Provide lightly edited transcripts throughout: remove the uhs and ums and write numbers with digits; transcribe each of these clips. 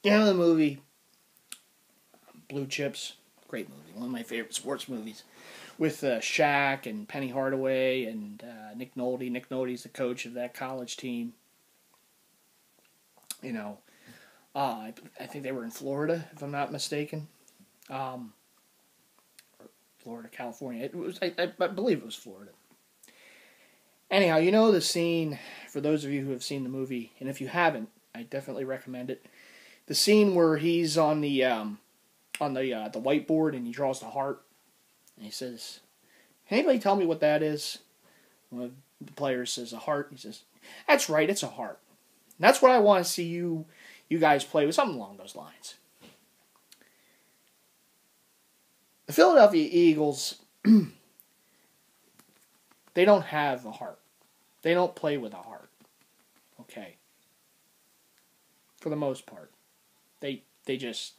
You know the movie Blue Chips? Great movie. One of my favorite sports movies. With Shaq and Penny Hardaway and Nick Nolte. Nick Nolte's the coach of that college team. You know, I think they were in Florida, if I'm not mistaken. Florida, California. It was, I believe it was Florida. Anyhow, you know the scene, for those of you who have seen the movie, and if you haven't, I definitely recommend it. The scene where he's on the whiteboard and he draws the heart, and he says, "Can anybody tell me what that is?" One of the players says, "A heart." He says, "That's right, it's a heart." And that's what I want to see you guys play with, something along those lines. The Philadelphia Eagles, they don't have a heart. They don't play with a heart. Okay. For the most part. They just...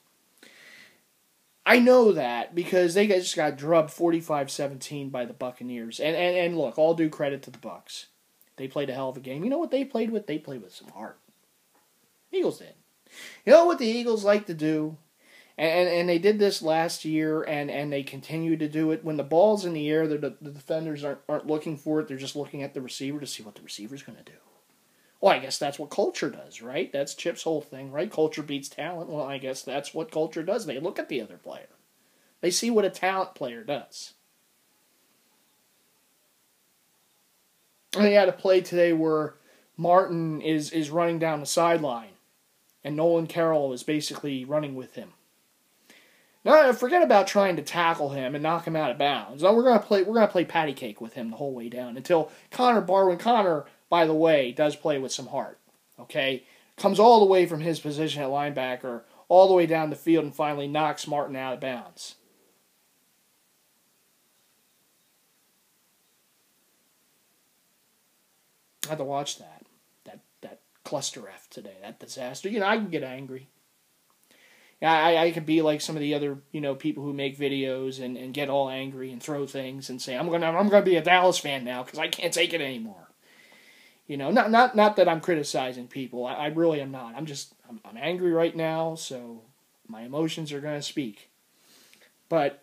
I know that because they just got drubbed 45-17 by the Buccaneers. And look, all due credit to the Bucs. They played a hell of a game. You know what they played with? They played with some heart. Eagles did. You know what the Eagles like to do? And they did this last year, and they continue to do it. When the ball's in the air, the defenders aren't looking for it. They're just looking at the receiver to see what the receiver's going to do. Well, I guess that's what culture does, right? That's Chip's whole thing, right? Culture beats talent. Well, I guess that's what culture does. They look at the other player. They see what a talent player does. And they had a play today where Martin is running down the sideline, and Nolan Carroll is basically running with him. Now, forget about trying to tackle him and knock him out of bounds. Now, we're gonna play patty cake with him the whole way down until Connor Barwin. Connor, by the way, does play with some heart. Okay, comes all the way from his position at linebacker all the way down the field and finally knocks Martin out of bounds. I had to watch that cluster F today, that disaster. You know, I can get angry. I could be like some of the other, people who make videos and get all angry and throw things and say, I'm gonna be a Dallas fan now because I can't take it anymore. Not that I'm criticizing people. I really am not. I'm angry right now, so my emotions are gonna speak. But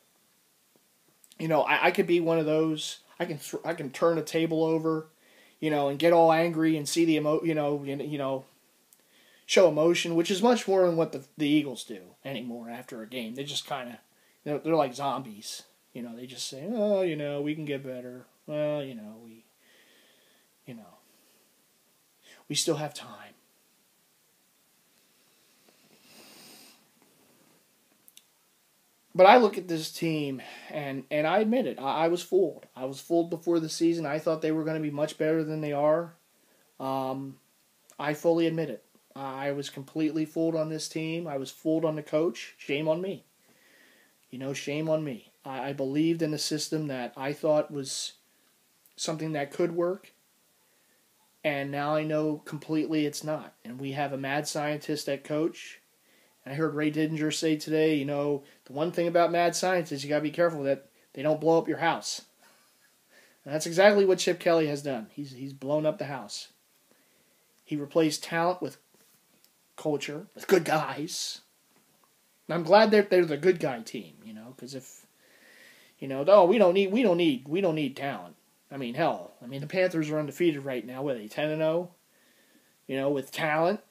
I could be one of those. I can turn a table over, and get all angry and see the show emotion, which is much more than what the Eagles do anymore after a game. They just kind of, they're like zombies. They just say, oh, we can get better. Well, we still have time. But I look at this team, and I admit it, I was fooled. I was fooled before the season. I thought they were going to be much better than they are. I fully admit it. I was completely fooled on this team. I was fooled on the coach. Shame on me. Shame on me. I believed in a system that I thought was something that could work, and now I know completely it's not. And we have a mad scientist at coach. And I heard Ray Didinger say today, the one thing about mad scientists, you got to be careful that they don't blow up your house. And that's exactly what Chip Kelly has done. He's blown up the house. He replaced talent with culture, with good guys. And I'm glad they're the good guy team, because if, we don't need talent. I mean, hell, the Panthers are undefeated right now. What are they, 10-0? With talent.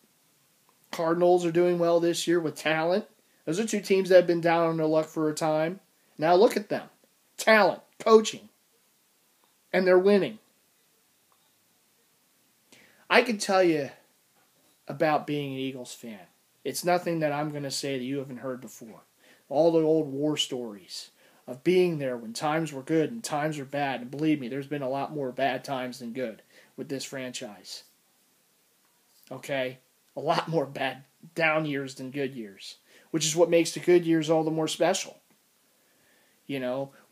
Cardinals are doing well this year with talent. Those are two teams that have been down on their luck for a time. Now look at them. Talent, coaching, and they're winning. I can tell you about being an Eagles fan. It's nothing that I'm going to say that you haven't heard before. All the old war stories of being there when times were good and times were bad. And believe me, there's been a lot more bad times than good with this franchise. Okay? A lot more bad down years than good years. Which is what makes the good years all the more special.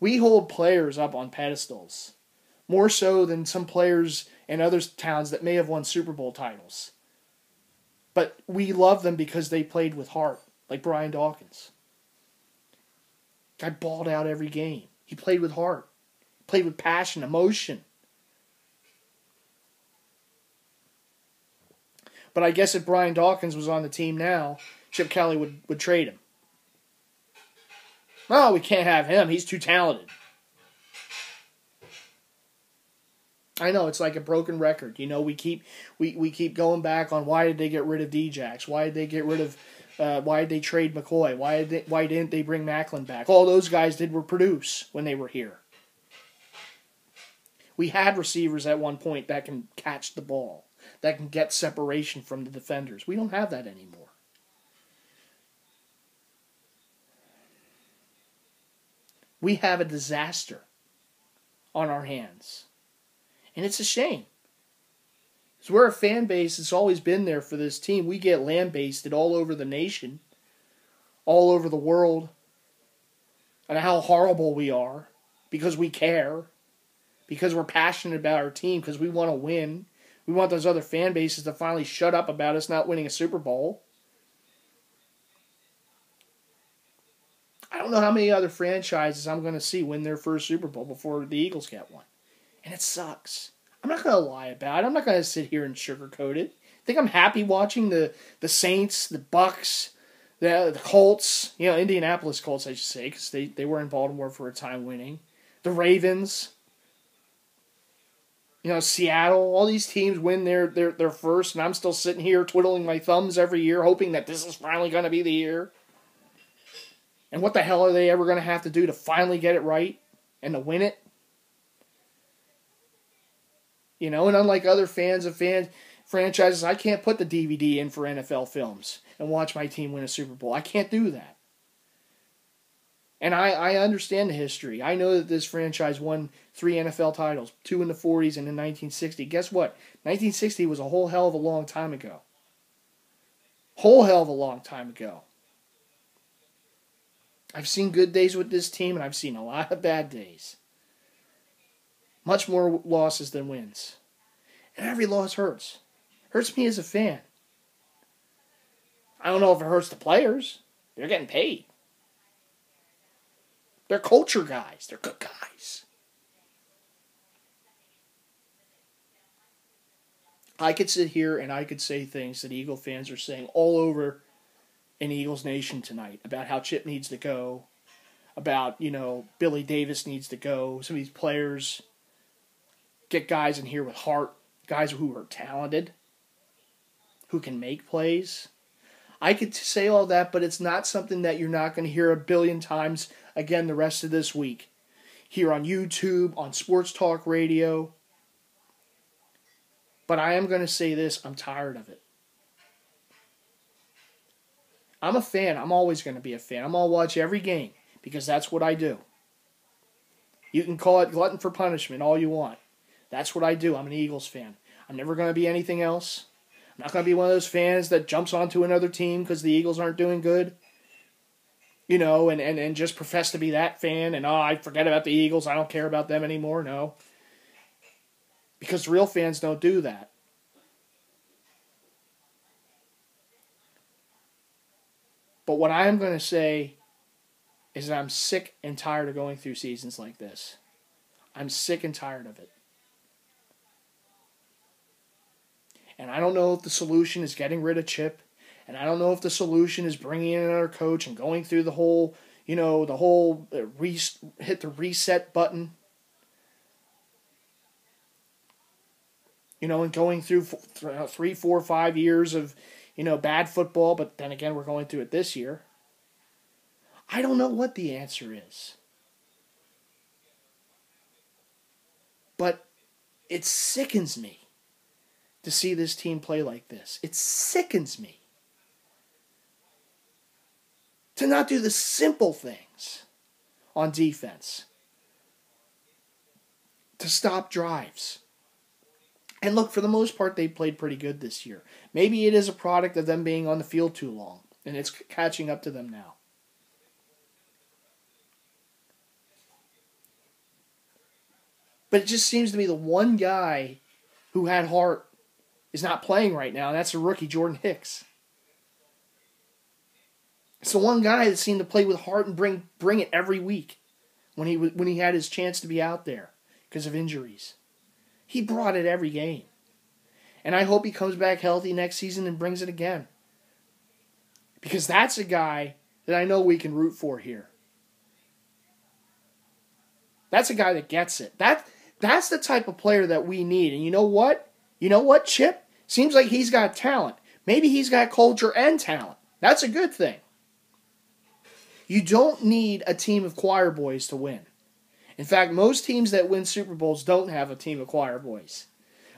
We hold players up on pedestals. More so than some players in other towns that may have won Super Bowl titles. But we love them because they played with heart, like Brian Dawkins. Guy balled out every game. He played with heart. Played with passion, emotion. But I guess if Brian Dawkins was on the team now, Chip Kelly would trade him. Oh, we can't have him. He's too talented. I know, it's like a broken record. We keep going back on why did they get rid of Djax? Why did they get rid of why did they trade McCoy? Why didn't they bring Macklin back? All those guys did were produce when they were here. We had receivers at one point that can catch the ball, that can get separation from the defenders. We don't have that anymore. We have a disaster on our hands. And it's a shame. Because we're a fan base that's always been there for this team. We get lambasted all over the nation, all over the world, on how horrible we are because we care, because we're passionate about our team, because we want to win. We want those other fan bases to finally shut up about us not winning a Super Bowl. I don't know how many other franchises I'm going to see win their first Super Bowl before the Eagles get one. And it sucks. I'm not going to lie about it. I'm not going to sit here and sugarcoat it. I think I'm happy watching the Saints, the Bucs, the Colts, Indianapolis Colts, I should say, because they were in Baltimore for a time winning. The Ravens, Seattle, all these teams win their first, and I'm still sitting here twiddling my thumbs every year, hoping that this is finally going to be the year. And what the hell are they ever going to have to do to finally get it right and to win it? And unlike other fans of franchises, I can't put the DVD in for NFL films and watch my team win a Super Bowl. I can't do that. And I understand the history. I know that this franchise won 3 NFL titles, 2 in the 40s and in 1960. Guess what? 1960 was a whole hell of a long time ago. Whole hell of a long time ago. I've seen good days with this team, and I've seen a lot of bad days. Much more losses than wins. And every loss hurts. Hurts me as a fan. I don't know if it hurts the players. They're getting paid. They're culture guys. They're good guys. I could sit here and I could say things that Eagle fans are saying all over in Eagles Nation tonight about how Chip needs to go, about, Billy Davis needs to go. Some of these players, get guys in here with heart, guys who are talented, who can make plays. I could say all that, but it's not something that you're not going to hear a billion times again the rest of this week. Here on YouTube, on Sports Talk Radio. But I am going to say this, I'm tired of it. I'm a fan. I'm always going to be a fan. I'm going to watch every game because that's what I do. You can call it glutton for punishment all you want. That's what I do. I'm an Eagles fan. I'm never going to be anything else. I'm not going to be one of those fans that jumps onto another team because the Eagles aren't doing good. And just profess to be that fan and, I forget about the Eagles. I don't care about them anymore. No. Because real fans don't do that. But what I am going to say is that I'm sick and tired of going through seasons like this. I'm sick and tired of it. And I don't know if the solution is getting rid of Chip. And I don't know if the solution is bringing in another coach and going through the whole, hit the reset button. And going through 3, 4, 5 years of, bad football. But then again, we're going through it this year. I don't know what the answer is. But it sickens me to see this team play like this. It sickens me to not do the simple things on defense, to stop drives. And look, for the most part, they played pretty good this year. Maybe it is a product of them being on the field too long, and it's catching up to them now. But it just seems to me the one guy who had heart is not playing right now, and that's the rookie, Jordan Hicks. It's the one guy that seemed to play with heart and bring it every week when he had his chance to be out there because of injuries. He brought it every game. And I hope he comes back healthy next season and brings it again. Because that's a guy that I know we can root for here. That's a guy that gets it. That's the type of player that we need. And you know what? You know what, Chip? Seems like he's got talent. Maybe he's got culture and talent. That's a good thing. You don't need a team of choir boys to win. In fact, most teams that win Super Bowls don't have a team of choir boys.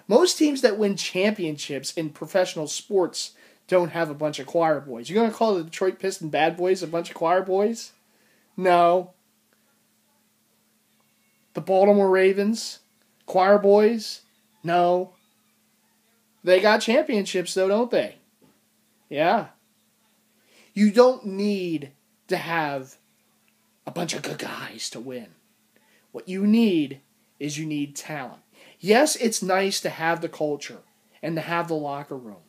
Most teams that win championships in professional sports don't have a bunch of choir boys. You're going to call the Detroit Pistons bad boys a bunch of choir boys? No. The Baltimore Ravens, choir boys? No. They got championships though, don't they? Yeah. You don't need to have a bunch of good guys to win. What you need is you need talent. Yes, it's nice to have the culture and to have the locker room.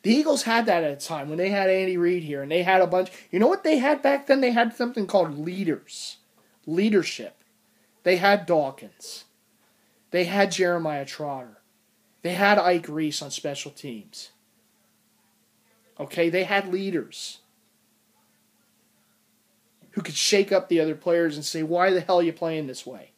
The Eagles had that at a time when they had Andy Reid here and they had a bunch. You know what they had back then? They had something called leaders. Leadership. They had Dawkins. They had Jeremiah Trotter. They had Ike Reese on special teams. Okay, they had leaders who could shake up the other players and say, why the hell are you playing this way?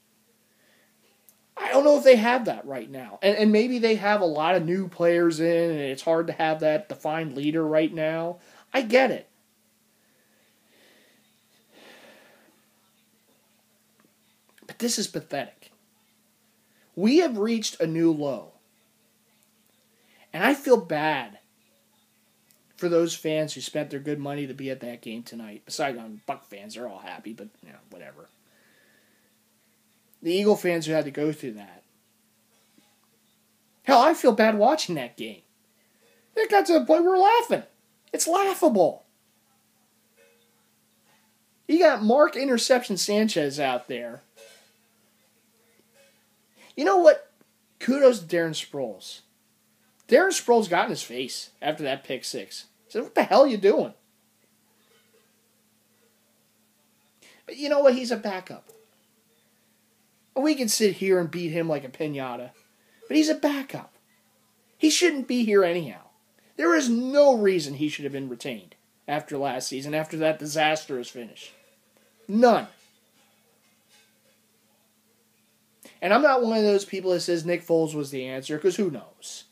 I don't know if they have that right now. And maybe they have a lot of new players in and it's hard to have that defined leader right now. I get it. But this is pathetic. We have reached a new low. And I feel bad for those fans who spent their good money to be at that game tonight. Besides, Buc fans, they're all happy, but whatever. The Eagle fans who had to go through that. Hell, I feel bad watching that game. It got to the point where we're laughing. It's laughable. You got Mark Interception Sanchez out there. You know what? Kudos to Darren Sproles. Darren Sproles got in his face after that pick six. He said, what the hell are you doing? But you know what? He's a backup. We can sit here and beat him like a piñata. But he's a backup. He shouldn't be here anyhow. There is no reason he should have been retained after last season, after that disastrous finish. None. And I'm not one of those people that says Nick Foles was the answer, because who knows?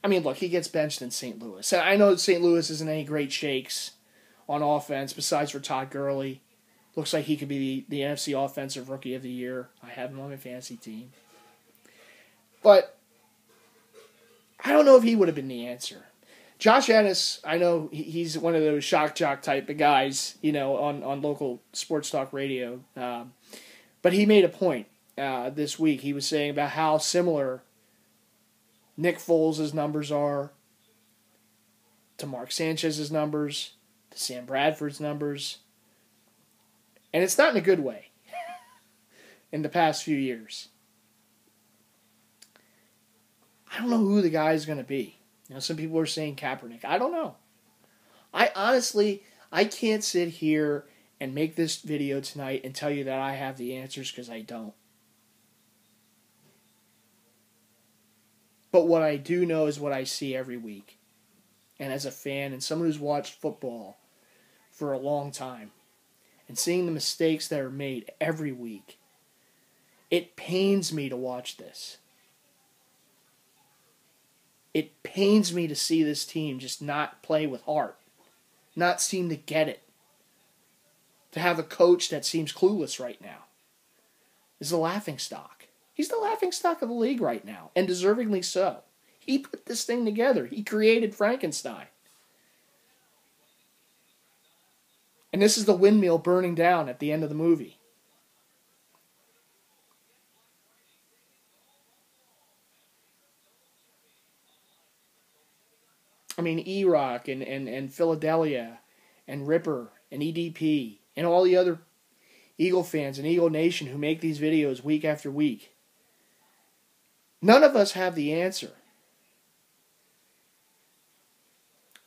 I mean, look, he gets benched in St. Louis. And I know that St. Louis isn't any great shakes on offense, besides for Todd Gurley. Looks like he could be the NFC Offensive Rookie of the Year. I have him on my fantasy team. But I don't know if he would have been the answer. Josh Ennis, I know he's one of those shock jock type of guys, on local sports talk radio. But he made a point this week. He was saying about how similar Nick Foles' numbers are to Mark Sanchez's numbers, to Sam Bradford's numbers. And it's not in a good way in the past few years. I don't know who the guy is going to be. Some people are saying Kaepernick. I don't know. I can't sit here and make this video tonight and tell you that I have the answers, because I don't. But what I do know is what I see every week. And as a fan and someone who's watched football for a long time, and seeing the mistakes that are made every week, it pains me to watch this. It pains me to see this team just not play with heart, not seem to get it, to have a coach that seems clueless right now. Is the laughingstock. He's the laughingstock of the league right now, and deservingly so. He put this thing together. He created Frankenstein. And this is the windmill burning down at the end of the movie. I mean, E-Rock and Philadelphia and Ripper and EDP and all the other Eagle fans and Eagle Nation who make these videos week after week. None of us have the answer.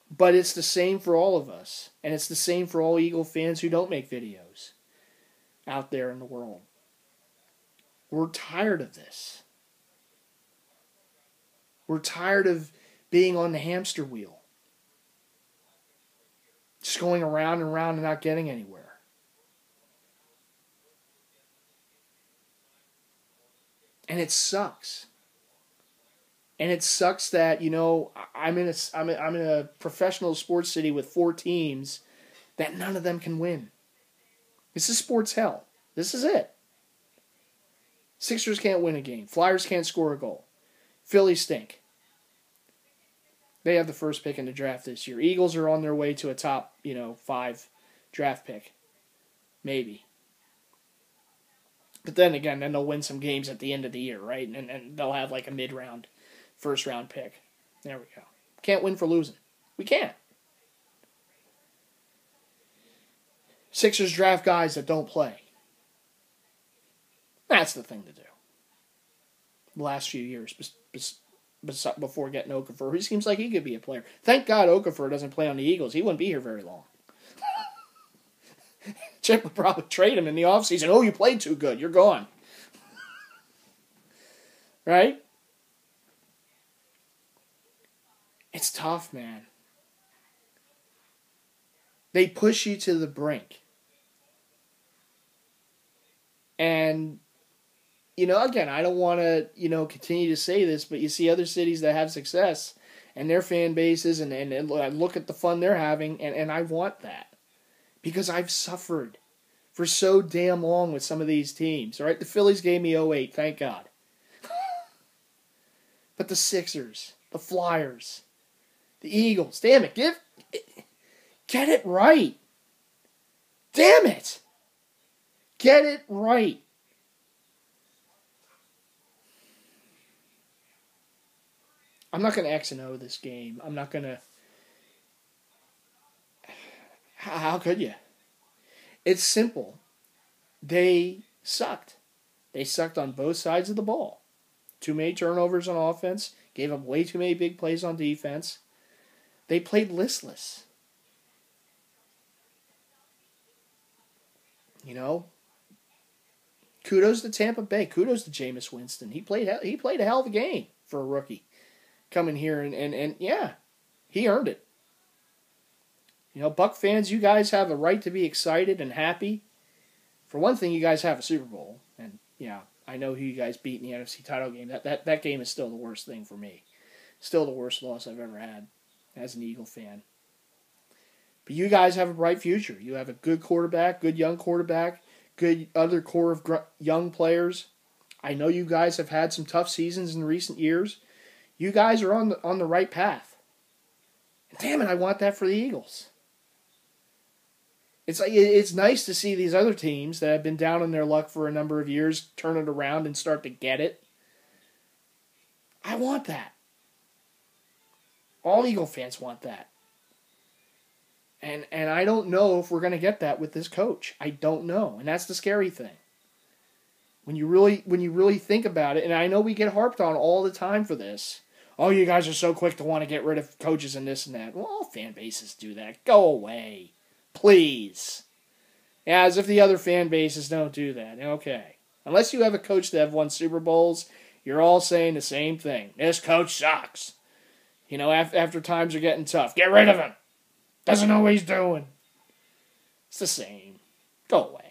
But it's the same for all of us. And it's the same for all Eagle fans who don't make videos out there in the world. We're tired of this. We're tired of being on the hamster wheel. Just going around and around and not getting anywhere. And it sucks. And it sucks that, I'm in a professional sports city with 4 teams that none of them can win. This is sports hell. This is it. Sixers can't win a game. Flyers can't score a goal. Philly stink. They have the first pick in the draft this year. Eagles are on their way to a top, 5 draft pick. Maybe. But then again, they'll win some games at the end of the year, right? And they'll have like a mid-round, first-round pick. There we go. Can't win for losing. We can't. Sixers draft guys that don't play. That's the thing to do. The last few years, before getting Okafor, he seems like he could be a player. Thank God Okafor doesn't play on the Eagles. He wouldn't be here very long. Chip would probably trade him in the offseason. Oh, you played too good. You're gone. Right? It's tough, man. They push you to the brink. And, again, I don't want to, continue to say this, but you see other cities that have success and their fan bases and I look at the fun they're having, and I want that. Because I've suffered for so damn long with some of these teams. All right, the Phillies gave me 08, thank God. But the Sixers, the Flyers, the Eagles, damn it, get it right. Damn it. Get it right. I'm not going to X and O this game. I'm not going to... How could you? It's simple. They sucked. They sucked on both sides of the ball. Too many turnovers on offense. Gave up way too many big plays on defense. They played listless. Kudos to Tampa Bay. Kudos to Jameis Winston. He played a hell of a game for a rookie. Coming here and yeah, he earned it. Buck fans, you guys have a right to be excited and happy. For one thing, you guys have a Super Bowl. And, yeah, I know who you guys beat in the NFC title game. That game is still the worst thing for me. Still the worst loss I've ever had as an Eagle fan. But you guys have a bright future. You have a good quarterback, good young quarterback, good other core of young players. I know you guys have had some tough seasons in recent years. You guys are on the right path. And damn it, I want that for the Eagles. It's nice to see these other teams that have been down on their luck for a number of years turn it around and start to get it. I want that. All Eagle fans want that. And I don't know if we're going to get that with this coach. I don't know. And that's the scary thing. When you really think about it, and I know we get harped on all the time for this. Oh, you guys are so quick to want to get rid of coaches and this and that. Well, all fan bases do that. Go away. Please. Yeah, as if the other fan bases don't do that. Okay. Unless you have a coach that have won Super Bowls, you're all saying the same thing. This coach sucks. After times are getting tough. Get rid of him. Doesn't know what he's doing. It's the same. Go away.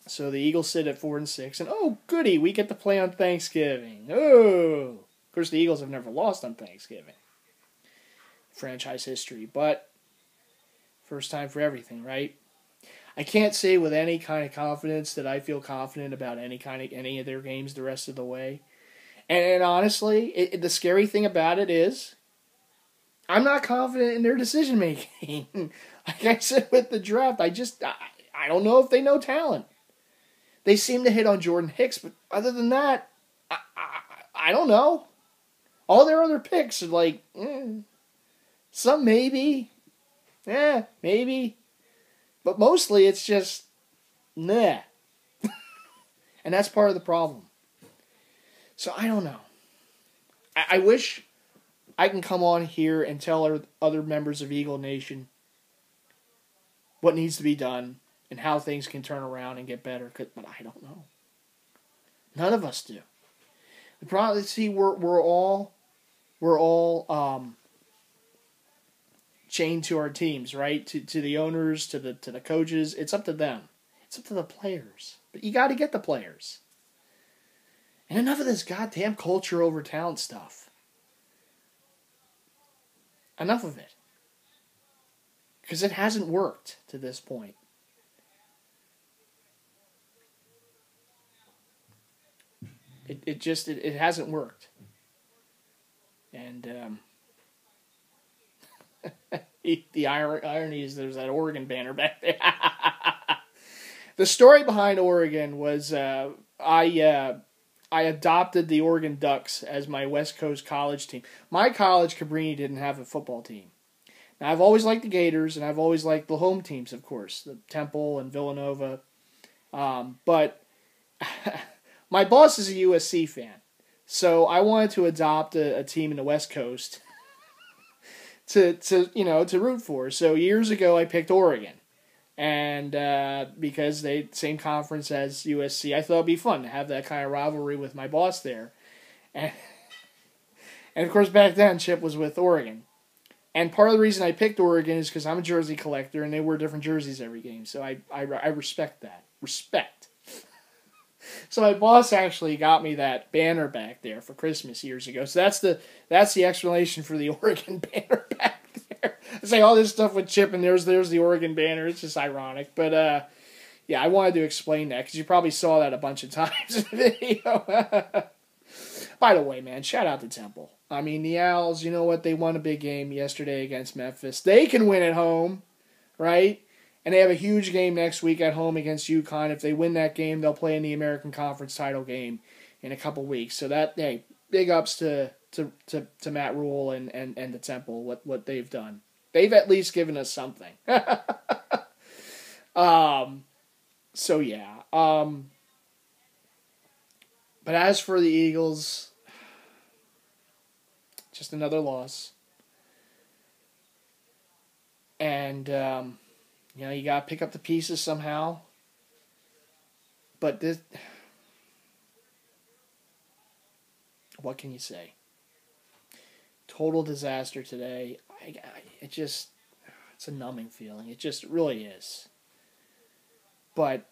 So the Eagles sit at 4-6, and oh goody, we get to play on Thanksgiving. Oh. Of course, the Eagles have never lost on Thanksgiving. Franchise history, but first time for everything, right? I can't say with any kind of confidence that I feel confident about any of their games the rest of the way. And honestly, the scary thing about it is I'm not confident in their decision making. Like I said with the draft, I don't know if they know talent. They seem to hit on Jordan Hicks, but other than that, I don't know. All their other picks are like, some maybe, maybe, but mostly it's just, nah. And that's part of the problem. So I don't know. I wish I can come on here and tell other members of Eagle Nation what needs to be done and how things can turn around and get better, but I don't know. None of us do. The problem is, we're all we're all chained to our teams, right? To the owners, to the coaches. It's up to them. It's up to the players. But you got to get the players. And enough of this goddamn culture over talent stuff. Enough of it. Because it hasn't worked to this point. It hasn't worked. And the irony is there's that Oregon banner back there. The story behind Oregon was I adopted the Oregon Ducks as my West Coast college team. My college, Cabrini, didn't have a football team. Now, I've always liked the Gators, and I've always liked the home teams, of course, the Temple and Villanova. But my boss is a USC fan, so I wanted to adopt a team in the West Coast to root for. So years ago, I picked Oregon. And because they same conference as USC, I thought it'd be fun to have that kind of rivalry with my boss there. And of course, back then, Chip was with Oregon. And part of the reason I picked Oregon is because I'm a jersey collector, and they wear different jerseys every game. So I respect that. Respect. So my boss actually got me that banner back there for Christmas years ago. So that's the explanation for the Oregon banner back there. I say all this stuff with Chip, and there's the Oregon banner. It's just ironic. But yeah, I wanted to explain that because you probably saw that a bunch of times in the video. By the way, man, shout out to Temple. I mean, the Owls, you know what? They won a big game yesterday against Memphis. They can win at home, right? And they have a huge game next week at home against UConn. If they win that game, they'll play in the American Conference title game in a couple weeks. So that, hey, big ups to Matt Rule and the Temple, what they've done. They've at least given us something. So yeah. But as for the Eagles, just another loss. And, you got to pick up the pieces somehow. But this, what can you say? Total disaster today. It's a numbing feeling. It just really is. But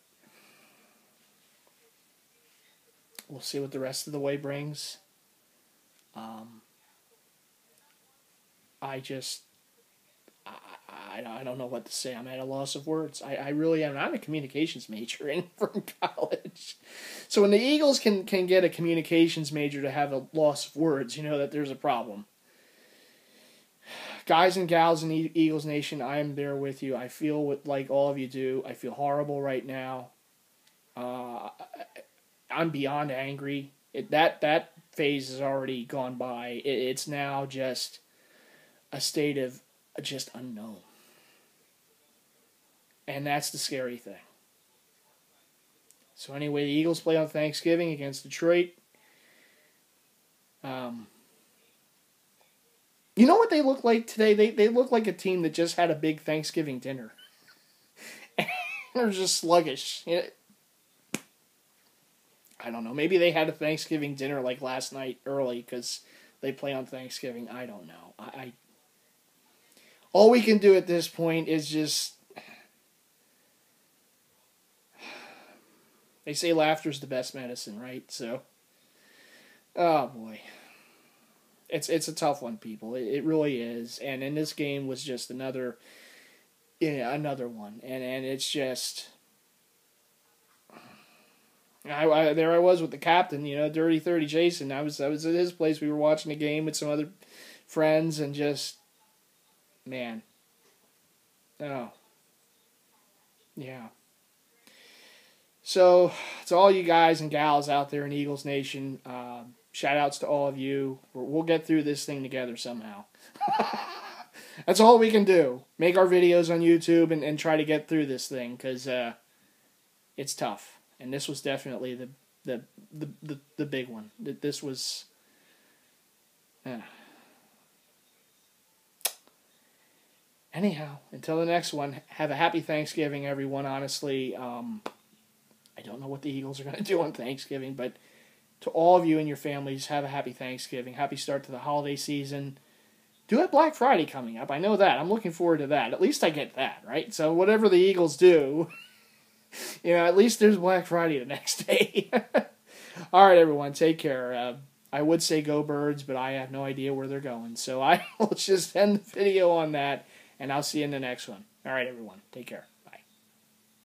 we'll see what the rest of the way brings. I don't know what to say. I'm at a loss of words. I really am. I'm a communications major from college. So when the Eagles can get a communications major to have a loss of words, you know that there's a problem. Guys and gals in Eagles Nation, I am there with you. I feel like all of you do. I feel horrible right now. I'm beyond angry. That phase has already gone by. It's now just a state of just unknown. And that's the scary thing. So anyway, the Eagles play on Thanksgiving against Detroit. You know what they look like today? They look like a team that just had a big Thanksgiving dinner. They're just sluggish. I don't know. Maybe they had a Thanksgiving dinner like last night early because they play on Thanksgiving. I don't know. All we can do at this point is just... They say laughter's the best medicine, right? So, oh boy. It's a tough one, people. It really is. And in this game was just another one. And it's just... there I was with the captain, Dirty 30 Jason. I was at his place. We were watching the game with some other friends and just... Man. Oh. Yeah. So, to all you guys and gals out there in Eagles Nation, shout outs to all of you. We'll get through this thing together somehow. That's all we can do. Make our videos on YouTube and try to get through this thing, because it's tough. And this was definitely the big one. This was... Anyhow, until the next one, have a happy Thanksgiving, everyone. Honestly, I don't know what the Eagles are going to do on Thanksgiving, but to all of you and your families, have a happy Thanksgiving. Happy start to the holiday season. Do have Black Friday coming up. I know that. I'm looking forward to that. At least I get that, right? So whatever the Eagles do, at least there's Black Friday the next day. All right, everyone. Take care. I would say go Birds, but I have no idea where they're going. So I will just end the video on that, and I'll see you in the next one. All right, everyone. Take care.